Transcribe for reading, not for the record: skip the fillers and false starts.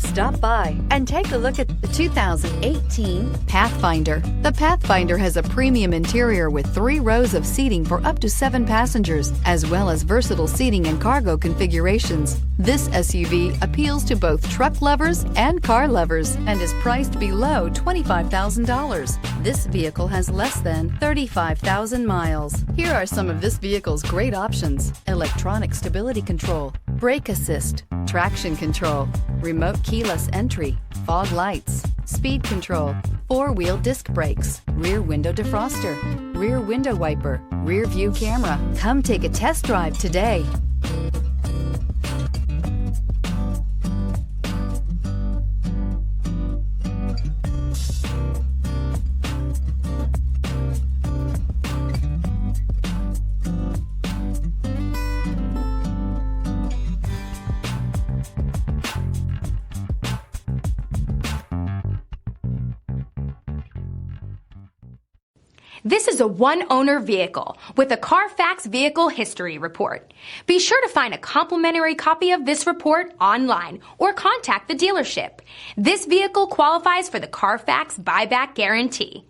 Stop by and take a look at the 2018 Pathfinder. The Pathfinder has a premium interior with 3 rows of seating for up to 7 passengers, as well as versatile seating and cargo configurations. This SUV appeals to both truck lovers and car lovers and is priced below $25,000. This vehicle has less than 35,000 miles. Here are some of this vehicle's great options: electronic stability control, brake assist, traction control, remote keyless entry, fog lights, speed control, 4-wheel disc brakes, rear window defroster, rear window wiper, rear view camera. Come take a test drive today. This is a one-owner vehicle with a CARFAX Vehicle History Report. Be sure to find a complimentary copy of this report online or contact the dealership. This vehicle qualifies for the CARFAX Buyback Guarantee.